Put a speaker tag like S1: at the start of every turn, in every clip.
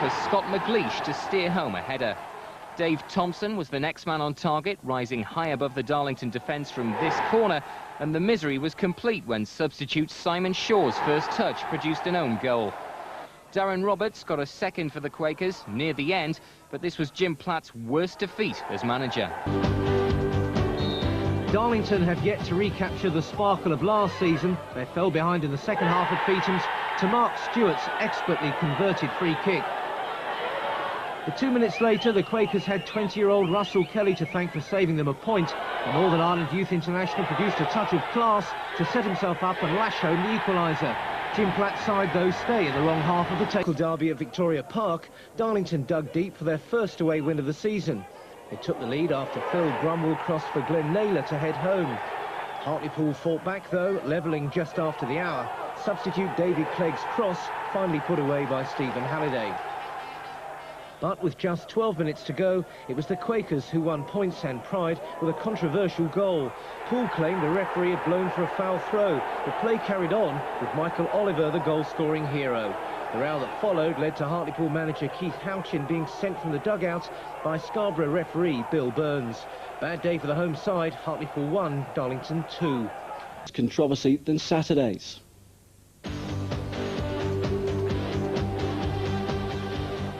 S1: for Scott McLeish to steer home a header. Dave Thompson was the next man on target, rising high above the Darlington defence from this corner, and the misery was complete when substitute Simon Shaw's first touch produced an own goal. Darren Roberts got a second for the Quakers near the end, but this was Jim Platt's worst defeat as manager.
S2: Darlington have yet to recapture the sparkle of last season. They fell behind in the second half at Feetham's to Mark Stewart's expertly converted free kick. But 2 minutes later, the Quakers had 20-year-old Russell Kelly to thank for saving them a point. The Northern Ireland Youth International produced a touch of class to set himself up and lash home the equaliser. Jim Platt's side, though, stay in the wrong half of the table. Derby at Victoria Park, Darlington dug deep for their first away win of the season. They took the lead after Phil Brumwell crossed for Glenn Naylor to head home. Hartlepool fought back, though, levelling just after the hour. Substitute David Clegg's cross finally put away by Stephen Halliday. But with just 12 minutes to go, it was the Quakers who won points and pride with a controversial goal. Poole claimed the referee had blown for a foul throw. The play carried on with Michael Oliver, the goal-scoring hero. The row that followed led to Hartlepool manager Keith Houchin being sent from the dugout by Scarborough referee Bill Burns. Bad day for the home side. Hartlepool 1, Darlington 2.
S3: It's controversy than Saturdays.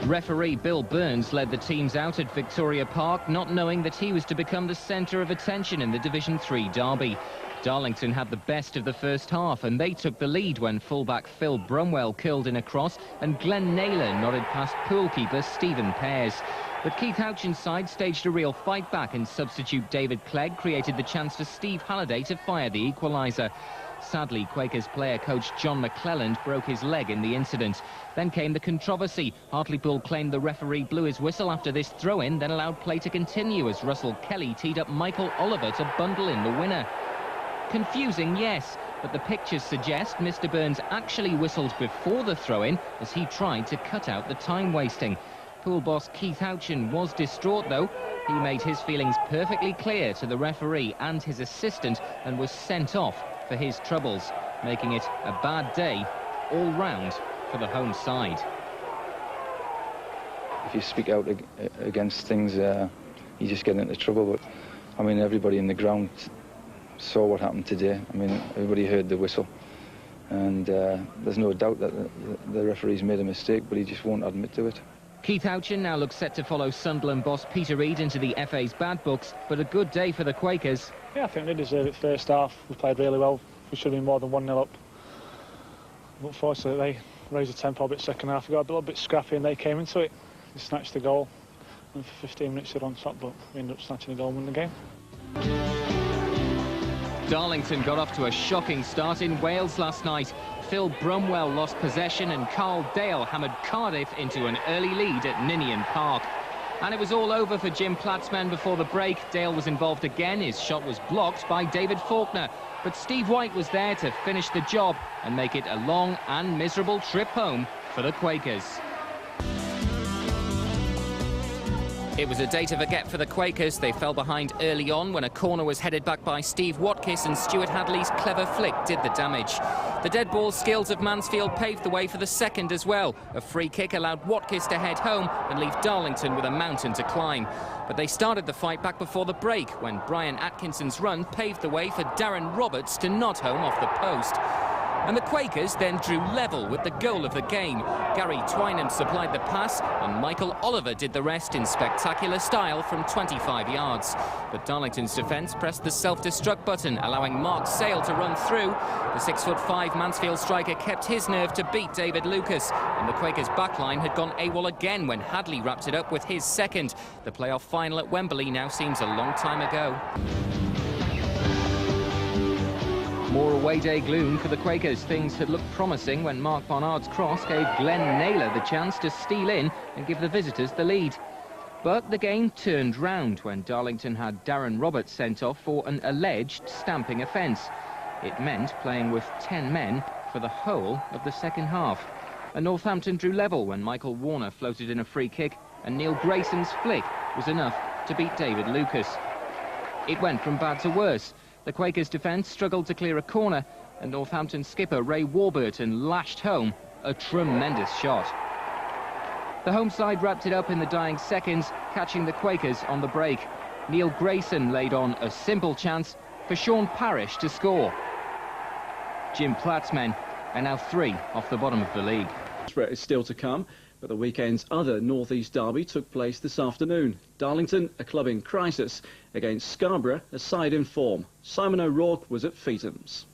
S1: Referee Bill Burns led the teams out at Victoria Park, not knowing that he was to become the centre of attention in the Division 3 derby. Darlington had the best of the first half, and they took the lead when fullback Phil Brumwell curled in a cross and Glenn Naylor nodded past pool keeper Stephen Pears. But Keith Houchin's side staged a real fight back, and substitute David Clegg created the chance for Steve Halliday to fire the equaliser. Sadly, Quakers player coach John McClelland broke his leg in the incident. Then came the controversy. Hartlepool claimed the referee blew his whistle after this throw-in, then allowed play to continue as Russell Kelly teed up Michael Oliver to bundle in the winner. Confusing, yes, but the pictures suggest Mr. Burns actually whistled before the throw-in as he tried to cut out the time wasting. Pool boss Keith Houchin was distraught, though. He made his feelings perfectly clear to the referee and his assistant and was sent off for his troubles, making it a bad day all round for the home side.
S4: If you speak out against things, you just get into trouble. But I mean, everybody in the ground saw what happened today. I mean, everybody heard the whistle, and there's no doubt that the referee's made a mistake, but he just won't admit to it.
S1: Keith Houchin now looks set to follow Sunderland boss Peter Reid into the FA's bad books, but a good day for the Quakers.
S5: Yeah, I think they deserve it first half. We played really well. We should have been more than 1-0 up. But unfortunately, they raised the tempo a bit second half. We got a little bit scrappy and they came into it. They snatched the goal. And for 15 minutes they were on top, but we ended up snatching the goal and won the game.
S1: Darlington got off to a shocking start in Wales last night. Phil Brumwell lost possession and Carl Dale hammered Cardiff into an early lead at Ninian Park. And it was all over for Jim Platt's men before the break. Dale was involved again. His shot was blocked by David Faulkner. But Steve White was there to finish the job and make it a long and miserable trip home for the Quakers. It was a day to forget for the Quakers. They fell behind early on when a corner was headed back by Steve Watkis and Stuart Hadley's clever flick did the damage. The dead ball skills of Mansfield paved the way for the second as well. A free kick allowed Watkis to head home and leave Darlington with a mountain to climb. But they started the fight back before the break when Brian Atkinson's run paved the way for Darren Roberts to nod home off the post. And the Quakers then drew level with the goal of the game. Gary Twynham supplied the pass and Michael Oliver did the rest in spectacular style from 25 yards. But Darlington's defence pressed the self-destruct button, allowing Mark Sale to run through. The 6'5" Mansfield striker kept his nerve to beat David Lucas, and the Quakers' backline had gone AWOL again when Hadley wrapped it up with his second. The playoff final at Wembley now seems a long time ago. More away day gloom for the Quakers. Things had looked promising when Mark Barnard's cross gave Glenn Naylor the chance to steal in and give the visitors the lead. But the game turned round when Darlington had Darren Roberts sent off for an alleged stamping offence. It meant playing with 10 men for the whole of the second half. And Northampton drew level when Michael Warner floated in a free kick and Neil Grayson's flick was enough to beat David Lucas. It went from bad to worse. The Quakers' defence struggled to clear a corner, and Northampton skipper Ray Warburton lashed home a tremendous shot. The home side wrapped it up in the dying seconds, catching the Quakers on the break. Neil Grayson laid on a simple chance for Sean Parrish to score. Jim Platt's men are now 3 off the bottom of the league.
S3: Is still to come, but the weekend's other North East derby took place this afternoon. Darlington, a club in crisis, against Scarborough, a side in form. Simon O'Rourke was at Feetham's.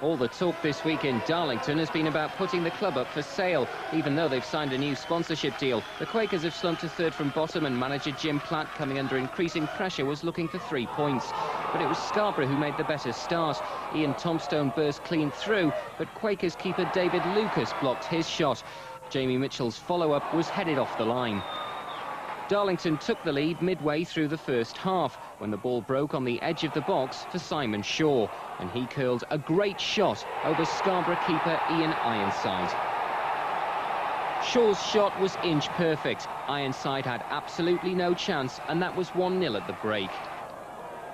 S1: All the talk this week in Darlington has been about putting the club up for sale, even though they've signed a new sponsorship deal. The Quakers have slumped to 3rd from bottom, and manager Jim Platt, coming under increasing pressure, was looking for 3 points. But it was Scarborough who made the better start. Ian Tomstone burst clean through, but Quakers keeper David Lucas blocked his shot. Jamie Mitchell's follow-up was headed off the line. Darlington took the lead midway through the first half, when the ball broke on the edge of the box for Simon Shaw, and he curled a great shot over Scarborough keeper Ian Ironside. Shaw's shot was inch perfect. Ironside had absolutely no chance, and that was 1-0 at the break.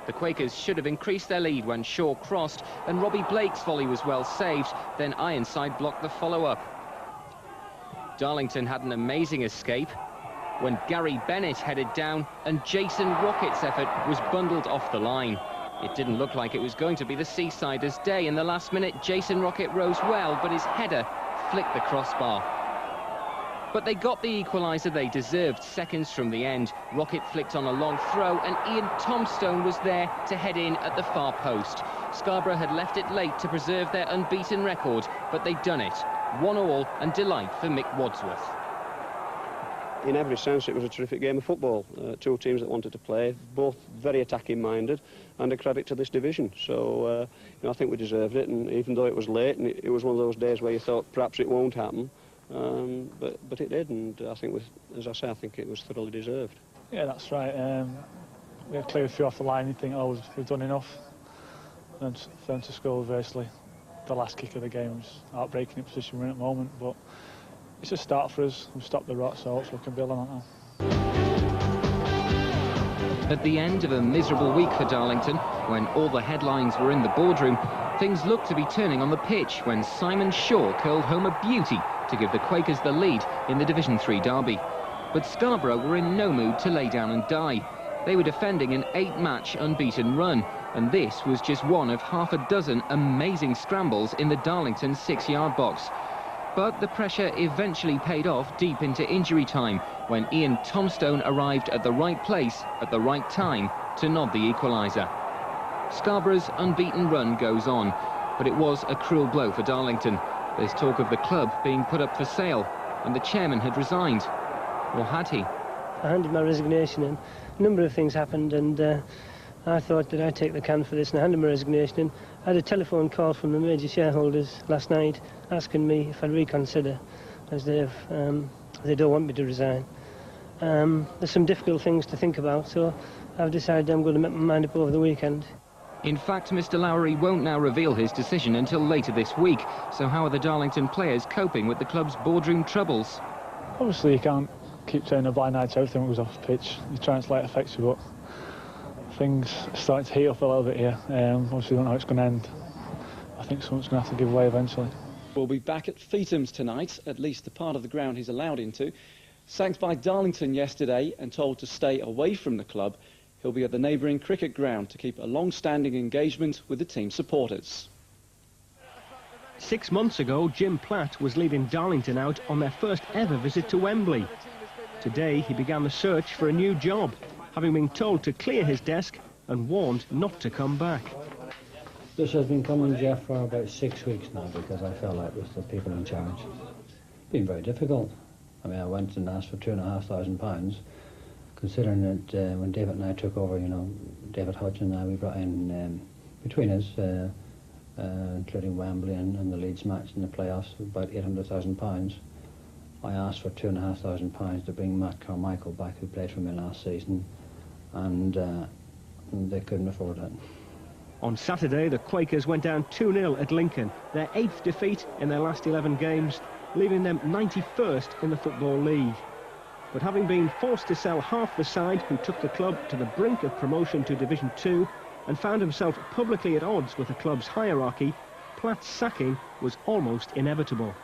S1: The Quakers should have increased their lead when Shaw crossed, and Robbie Blake's volley was well saved. Then Ironside blocked the follow-up. Darlington had an amazing escape when Gary Bennett headed down and Jason Rocket's effort was bundled off the line. It didn't look like it was going to be the Seasiders' day. In the last minute, Jason Rocket rose well, but his header flicked the crossbar. But they got the equaliser they deserved seconds from the end. Rocket flicked on a long throw, and Ian Tomstone was there to head in at the far post. Scarborough had left it late to preserve their unbeaten record, but they'd done it. 1-1 and delight for Mick Wadsworth.
S6: In every sense, it was a terrific game of football. 2 teams that wanted to play, both very attacking-minded, and a credit to this division. So, I think we deserved it, and even though it was late, and it was one of those days where you thought perhaps it won't happen, but it did, and I think, as I say, I think it was thoroughly deserved.
S5: Yeah, that's right. We had cleared 3 off the line. You think, oh, we've done enough. And for them to score virtually the last kick of the game was heartbreaking in position we're in at the moment, but it's a start for us. We've stopped the rot, so hopefully we can build on that now.
S1: At the end of a miserable week for Darlington, when all the headlines were in the boardroom, things looked to be turning on the pitch when Simon Shaw curled home a beauty to give the Quakers the lead in the Division 3 derby. But Scarborough were in no mood to lay down and die. They were defending an 8-match unbeaten run, and this was just one of half a dozen amazing scrambles in the Darlington 6-yard box. But the pressure eventually paid off deep into injury time when Ian Tomstone arrived at the right place at the right time to nod the equaliser. Scarborough's unbeaten run goes on, but it was a cruel blow for Darlington. There's talk of the club being put up for sale, and the chairman had resigned. Or had he?
S7: I handed my resignation in. A number of things happened, and I thought that I'd take the can for this, and I handed my resignation in. I had a telephone call from the major shareholders last night asking me if I'd reconsider, as they don't want me to resign. There's some difficult things to think about, so I've decided I'm going to make my mind up over the weekend.
S1: In fact, Mr. Lowery won't now reveal his decision until later this week. So how are the Darlington players coping with the club's boardroom troubles?
S5: Obviously, you can't keep turning a blind eye to everything that goes off the pitch. You try and slight affects you, but things are starting to heat up a little bit here. Obviously, we don't know how it's going to end. I think someone's going to have to give way eventually.
S3: We'll be back at Feetham's tonight, at least the part of the ground he's allowed into. Sacked by Darlington yesterday and told to stay away from the club, he'll be at the neighbouring cricket ground to keep a long-standing engagement with the team's supporters.
S2: 6 months ago, Jim Platt was leading Darlington out on their first ever visit to Wembley. Today, he began the search for a new job, having been told to clear his desk and warned not to come back.
S8: This has been coming, Jeff, for about 6 weeks now, because I fell out with the people in charge. It's been very difficult. I mean, I went and asked for £2,500, considering that when David and I took over, you know, David Hodgie and I, we brought in, between us, including Wembley and the Leeds match in the playoffs, about £800,000. I asked for £2,500 to bring Matt Carmichael back, who played for me last season, and they couldn't afford it.
S2: On Saturday, the Quakers went down 2-0 at Lincoln, their 8th defeat in their last 11 games, leaving them 91st in the Football League. But having been forced to sell half the side who took the club to the brink of promotion to Division 2 and found himself publicly at odds with the club's hierarchy, Platt's sacking was almost inevitable.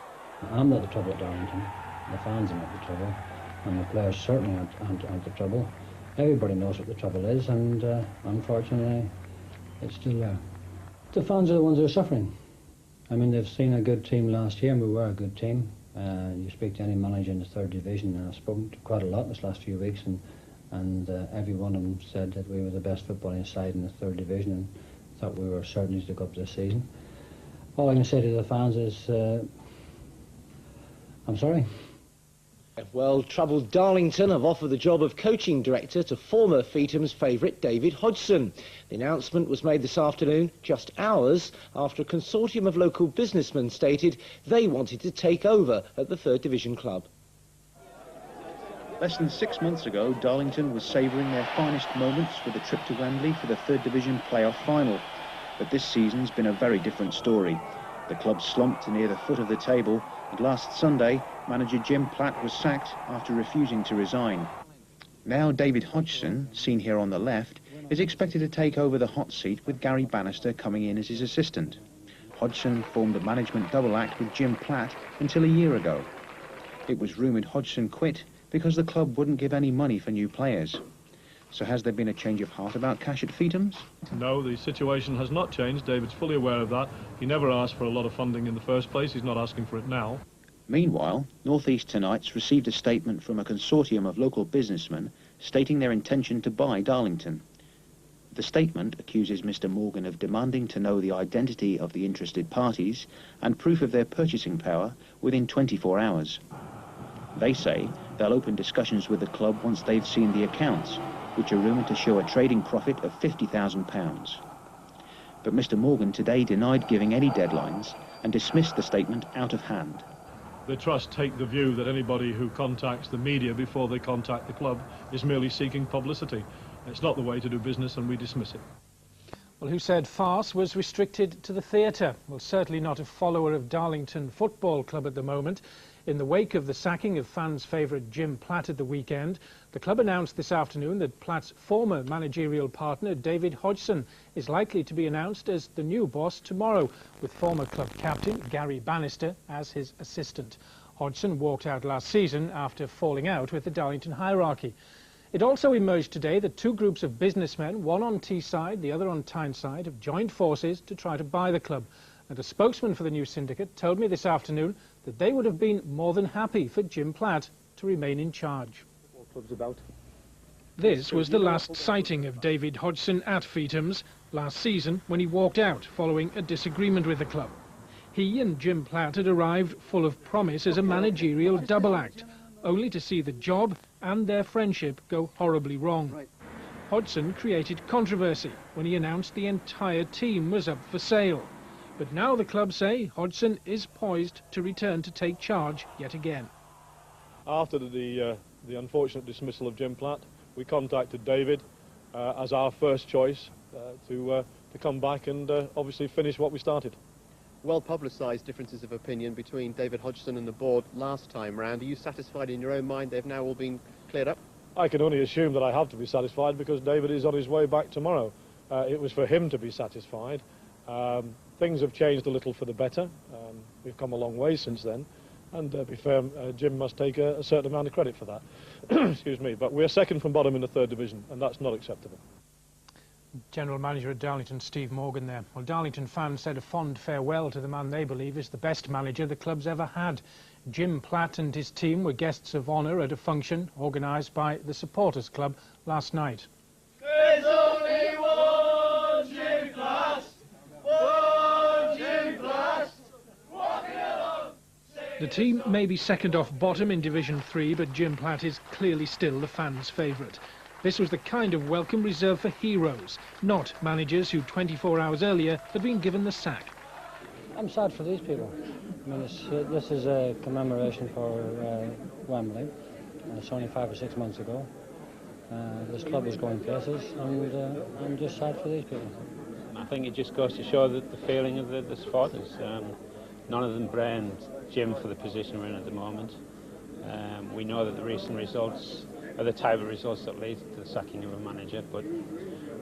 S8: I'm not the trouble at Darlington. The fans are not the trouble, and the players certainly aren't the trouble. Everybody knows what the trouble is, and unfortunately, it's still there. The fans are the ones who are suffering. I mean, they've seen a good team last year, and we were a good team. You speak to any manager in the third division, and I've spoken to quite a lot this last few weeks, and every one of them said that we were the best footballing side in the third division and thought we were certain to go up this season. All I can say to the fans is, I'm sorry.
S2: Well, troubled Darlington have offered the job of coaching director to former Feetham's favourite David Hodgson. The announcement was made this afternoon, just hours after a consortium of local businessmen stated they wanted to take over at the third division club.
S9: Less than 6 months ago, Darlington was savouring their finest moments with a trip to Wembley for the third division playoff final. But this season's been a very different story. The club slumped near the foot of the table, and last Sunday, manager Jim Platt was sacked after refusing to resign. Now David Hodgson, seen here on the left, is expected to take over the hot seat with Gary Bannister coming in as his assistant. Hodgson formed a management double act with Jim Platt until a year ago. It was rumoured Hodgson quit because the club wouldn't give any money for new players. So has there been a change of heart about cash at Feetham's?
S10: No, the situation has not changed. David's fully aware of that. He never asked for a lot of funding in the first place. He's not asking for it now.
S9: Meanwhile, North East Tonight's received a statement from a consortium of local businessmen stating their intention to buy Darlington. The statement accuses Mr. Morgan of demanding to know the identity of the interested parties and proof of their purchasing power within 24 hours. They say they'll open discussions with the club once they've seen the accounts, which are rumoured to show a trading profit of £50,000. But Mr. Morgan today denied giving any deadlines and dismissed the statement out of hand.
S10: The Trust take the view that anybody who contacts the media before they contact the club is merely seeking publicity. It's not the way to do business, and we dismiss it.
S11: Well, who said farce was restricted to the theatre? Well, certainly not a follower of Darlington Football Club at the moment. In the wake of the sacking of fans' favourite Jim Platt at the weekend, the club announced this afternoon that Platt's former managerial partner, David Hodgson, is likely to be announced as the new boss tomorrow, with former club captain Gary Bannister as his assistant. Hodgson walked out last season after falling out with the Darlington hierarchy. It also emerged today that two groups of businessmen, one on Teesside, the other on Tyneside, have joined forces to try to buy the club. And a spokesman for the new syndicate told me this afternoon that they would have been more than happy for Jim Platt to remain in charge. This was the last sighting of David Hodgson at Feetham's last season when he walked out following a disagreement with the club. He and Jim Platt had arrived full of promise as a managerial double act, only to see the job and their friendship go horribly wrong. Hodgson created controversy when he announced the entire team was up for sale. But now the club say Hodgson is poised to return to take charge yet again.
S10: After the unfortunate dismissal of Jim Platt, we contacted David as our first choice to come back and obviously finish what we started.
S12: Well-publicised differences of opinion between David Hodgson and the board last time round. Are you satisfied in your own mind they've now all been cleared up?
S10: I can only assume that I have to be satisfied because David is on his way back tomorrow. It was for him to be satisfied. Things have changed a little for the better. We've come a long way since then. And to be fair, Jim must take a certain amount of credit for that. Excuse me. But we're second from bottom in the third division, and that's not acceptable.
S11: General Manager at Darlington, Steve Morgan there. Well, Darlington fans said a fond farewell to the man they believe is the best manager the club's ever had. Jim Platt and his team were guests of honour at a function organised by the Supporters Club last night.
S13: There's only one Jim Platt, one Jim Platt, walking along.
S11: The team may be second off bottom in Division 3, but Jim Platt is clearly still the fans' favourite. This was the kind of welcome reserved for heroes, not managers who 24 hours earlier had been given the sack.
S8: I'm sad for these people. I mean, this is a commemoration for Wembley. It's only 5 or 6 months ago. This club was going places, and I'm just sad for these people.
S14: I think it just goes to show that the feeling of the supporters. None of them blamed Jim for the position we're in at the moment. We know that the recent results are the type of results that lead to the sacking of a manager, but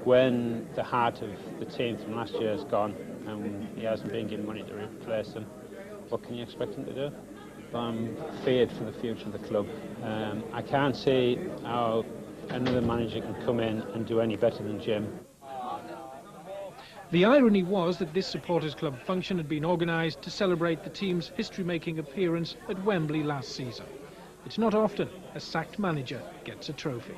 S14: when the heart of the team from last year is gone and he hasn't been given money to replace him, what can you expect him to do? I'm feared for the future of the club. I can't see how another manager can come in and do any better than Jim.
S11: The irony was that this supporters club function had been organised to celebrate the team's history-making appearance at Wembley last season. It's not often a sacked manager gets a trophy.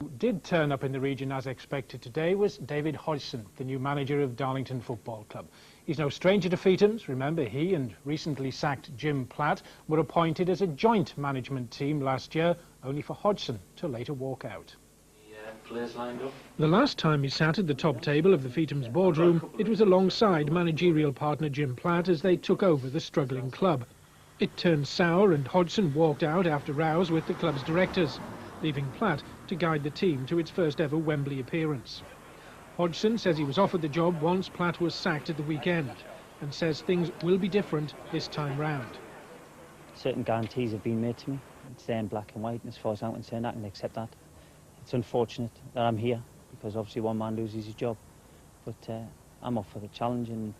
S11: Who did turn up in the region as expected today was David Hodgson, the new manager of Darlington Football Club. He's no stranger to Feetham's. Remember, he and recently sacked Jim Platt were appointed as a joint management team last year, only for Hodgson to later walk out.
S15: Players lined up.
S11: The last time he sat at the top table of the Feetham's boardroom, it was alongside managerial partner Jim Platt as they took over the struggling club. It turned sour and Hodgson walked out after rows with the club's directors, leaving Platt to guide the team to its first ever Wembley appearance. Hodgson says he was offered the job once Platt was sacked at the weekend and says things will be different this time round.
S16: Certain guarantees have been made to me. It's there in black and white, and as far as I'm concerned, I can accept that. It's unfortunate that I'm here, because obviously one man loses his job. But I'm up for the challenge, and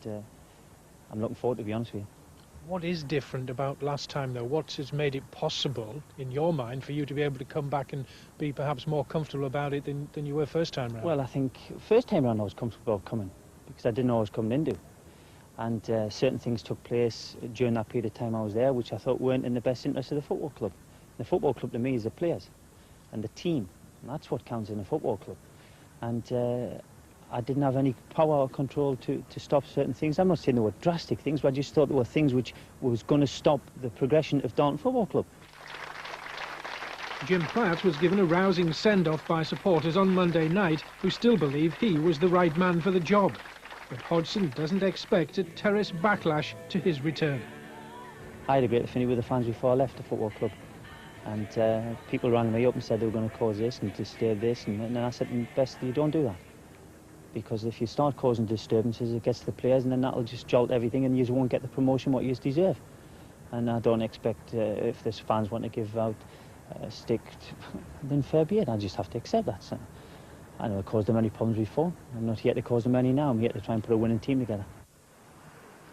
S16: I'm looking forward, to be honest with you.
S11: What is different about last time, though? What has made it possible, in your mind, for you to be able to come back and be perhaps more comfortable about it than you were first time round?
S16: Well, I think first time round I was comfortable coming, because I didn't know what I was coming into. And certain things took place during that period of time I was there, which I thought weren't in the best interest of the football club. The football club, to me, is the players and the team. And that's what counts in a football club. And I didn't have any power or control to stop certain things. I'm not saying they were drastic things, but I just thought they were things which was going to stop the progression of Darlington Football Club.
S11: Jim Platt was given a rousing send-off by supporters on Monday night who still believe he was the right man for the job. But Hodgson doesn't expect a terrace backlash to his return.
S16: I had a great affinity with the fans before I left the football club. And people rang me up and said they were going to cause this and disturb this, and then I said, best you don't do that. Because if you start causing disturbances, it gets to the players, and then that'll just jolt everything, and you won't get the promotion what you deserve. And I don't expect, if there's fans want to give out a stick, then fair be it. I just have to accept that. So, I never caused them any problems before. I'm not here to cause them any now. I'm here to try and put a winning team together.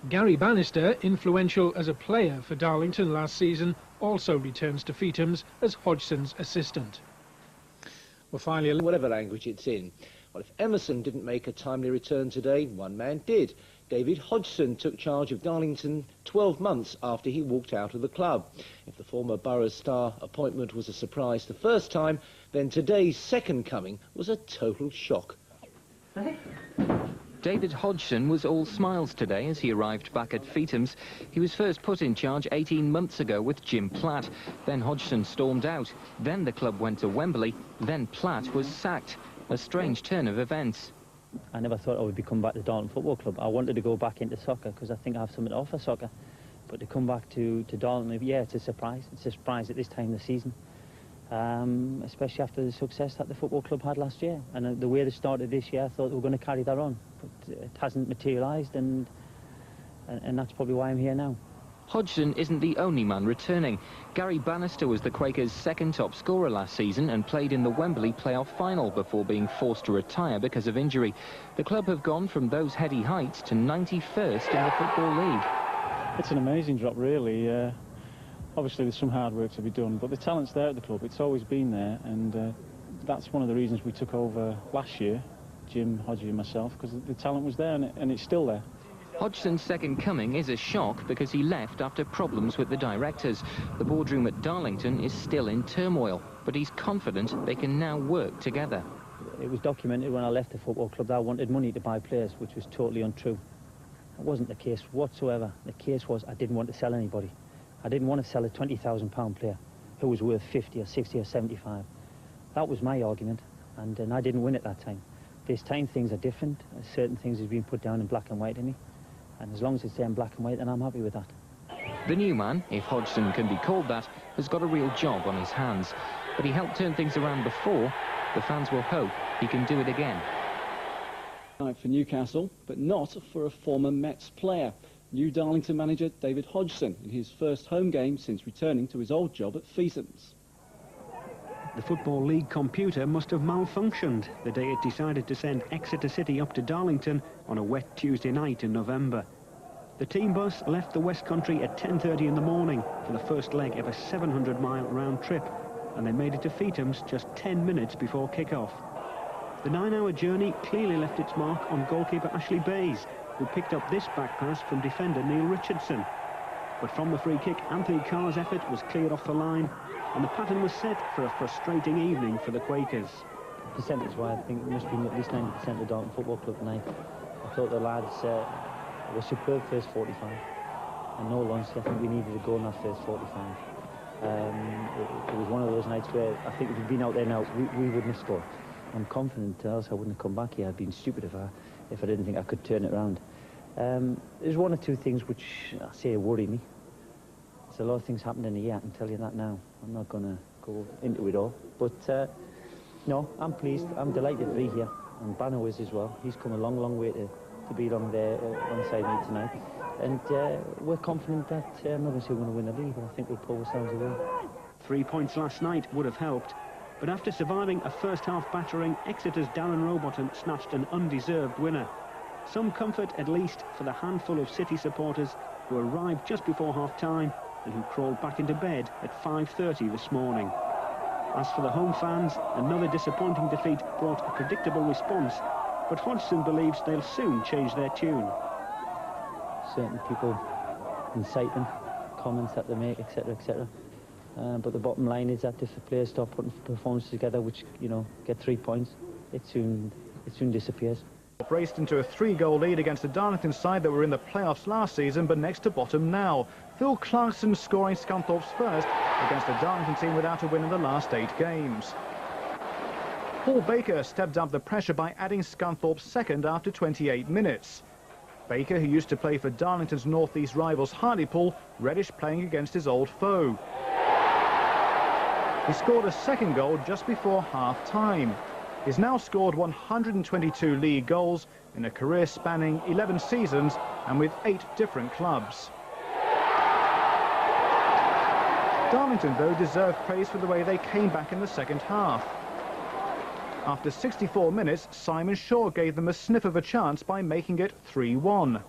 S11: Gary Bannister, influential as a player for Darlington last season, also returns to Feetham's as Hodgson's assistant.
S2: Well, finally, whatever language it's in. Well, if Emerson didn't make a timely return today, one man did. David Hodgson took charge of Darlington 12 months after he walked out of the club. If the former Borough star appointment was a surprise the first time, then today's second coming was a total shock.
S1: David Hodgson was all smiles today as he arrived back at Feetham's. He was first put in charge 18 months ago with Jim Platt. Then Hodgson stormed out. Then the club went to Wembley. Then Platt was sacked. A strange turn of events.
S16: I never thought I would be coming back to Darlington Football Club. I wanted to go back into soccer because I think I have something to offer soccer. But to come back to Darlington, yeah, it's a surprise. It's a surprise at this time of the season. Especially after the success that the football club had last year. And the way they started this year, I thought they were going to carry that on. But it hasn't materialised, and that's probably why I'm here now.
S1: Hodgson isn't the only man returning. Gary Bannister was the Quakers' second top scorer last season and played in the Wembley playoff final before being forced to retire because of injury. The club have gone from those heady heights to 91st in the Football League.
S17: It's an amazing drop, really. Obviously, there's some hard work to be done, but the talent's there at the club. It's always been there, and that's one of the reasons we took over last year, Jim, Hodgie and myself, because the talent was there, and it's still there.
S1: Hodgson's second coming is a shock because he left after problems with the directors. The boardroom at Darlington is still in turmoil, but he's confident they can now work together.
S16: It was documented when I left the football club that I wanted money to buy players, which was totally untrue. That wasn't the case whatsoever. The case was I didn't want to sell anybody. I didn't want to sell a £20,000 player who was worth 50 or 60 or 75. That was my argument, and I didn't win at that time. This time things are different. Certain things have been put down in black and white to me. And as long as it's there in black and white, then I'm happy with that.
S1: The new man, if Hodgson can be called that, has got a real job on his hands. But he helped turn things around before. The fans will hope he can do it again.
S3: Night for Newcastle, but not for a former Mets player. New Darlington manager David Hodgson in his first home game since returning to his old job at Feetham's.
S18: The Football League computer must have malfunctioned the day it decided to send Exeter City up to Darlington on a wet Tuesday night in November. The team bus left the West Country at 10:30 in the morning for the first leg of a 700-mile round trip, and they made it to Feetham's just 10 minutes before kick-off. The 9-hour journey clearly left its mark on goalkeeper Ashley Bayes, who picked up this back pass from defender Neil Richardson. But from the free kick, Anthony Carr's effort was cleared off the line, and the pattern was set for a frustrating evening for the Quakers.
S16: Percentage-wise, I think it must be at least 90% of the Darlington Football Club tonight. I thought the lads were superb first 45, and no lunch. I think we needed a goal in that first 45. It was one of those nights where I think if we'd been out there now, we wouldn't have scored. I'm confident, else I wouldn't have come back here. I'd been stupid if I didn't think I could turn it around. There's one or two things which I say worry me. There's a lot of things happened in a year, I can tell you that now. I'm not going to go into it all, but no, I'm pleased. I'm delighted to be here, and Bano is as well. He's come a long, long way to be along there alongside me tonight, and we're confident that I'm not going to say we're going to win the league, but I think we'll pull ourselves away.
S18: 3 points last night would have helped, but after surviving a first-half battering, Exeter's Darren Rowbottom snatched an undeserved winner. Some comfort, at least, for the handful of City supporters who arrived just before half-time and who crawled back into bed at 5:30 this morning. As for the home fans, another disappointing defeat brought a predictable response, but Hodgson believes they'll soon change their tune.
S16: Certain people incite them, comments that they make, etc., etc. But the bottom line is that if the players start putting performances together, which, you know, get 3 points, it soon disappears.
S19: Raced into a 3-goal lead against the Darlington side that were in the playoffs last season, but next to bottom now. Phil Clarkson scoring Scunthorpe's first against the Darlington team without a win in the last 8 games. Paul Baker stepped up the pressure by adding Scunthorpe's second after 28 minutes. Baker, who used to play for Darlington's north-east rivals Hartlepool, reddish playing against his old foe. He scored a second goal just before half-time. He's now scored 122 league goals in a career spanning 11 seasons and with 8 different clubs. Darlington, though, deserve praise for the way they came back in the second half. After 64 minutes, Simon Shaw gave them a sniff of a chance by making it 3-1.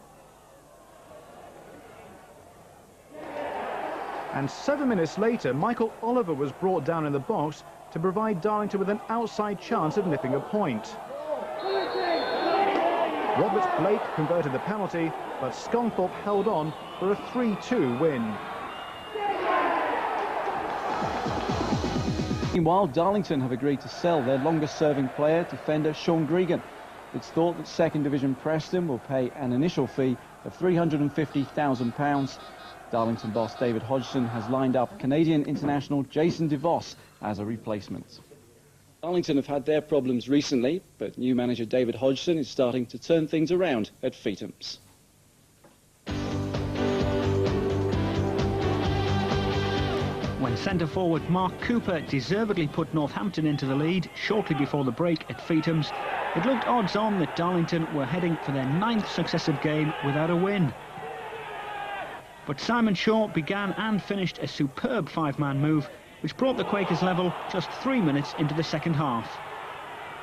S19: And 7 minutes later, Michael Oliver was brought down in the box to provide Darlington with an outside chance of nipping a point. Robert Blake converted the penalty, but Scunthorpe held on for a 3-2 win.
S3: Meanwhile, Darlington have agreed to sell their longest-serving player, defender Sean Gregan. It's thought that Second Division Preston will pay an initial fee of £350,000. Darlington boss David Hodgson has lined up Canadian international Jason DeVos as a replacement. Darlington have had their problems recently, but new manager David Hodgson is starting to turn things around at Feetham's.
S18: When centre-forward Mark Cooper deservedly put Northampton into the lead shortly before the break at Feetham's, it looked odds-on that Darlington were heading for their 9th successive game without a win. But Simon Shaw began and finished a superb 5-man move, which brought the Quakers level just 3 minutes into the second half.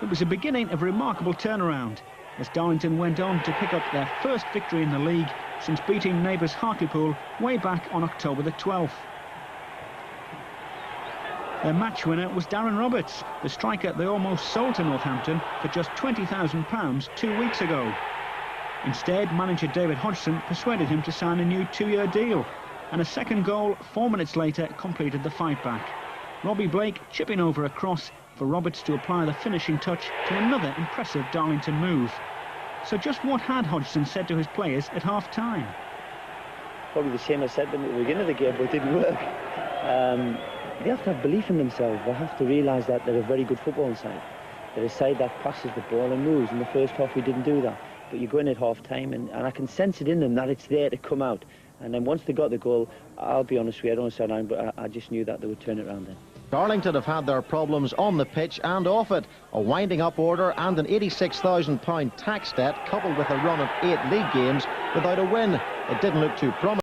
S18: It was a beginning of a remarkable turnaround, as Darlington went on to pick up their first victory in the league since beating neighbours Hartlepool way back on October the 12th. Their match winner was Darren Roberts, the striker they almost sold to Northampton for just £20,000 2 weeks ago. Instead, manager David Hodgson persuaded him to sign a new 2-year deal, and a second goal 4 minutes later completed the fight back. Robbie Blake chipping over a cross for Roberts to apply the finishing touch to another impressive Darlington move. So just what had Hodgson said to his players at half-time?
S16: Probably the same I said to them at the beginning of the game, but it didn't work. They have to have belief in themselves. They have to realise that they're a very good football side. They're a side that passes the ball and moves. In the first half we didn't do that. But you go in at half-time and I can sense it in them that it's there to come out. And then once they got the goal, I'll be honest with you, I don't sound angry, but I just knew that they would turn it around then.
S20: Darlington have had their problems on the pitch and off it. A winding up order and an £86,000 tax debt coupled with a run of 8 league games without a win. It didn't look too promising.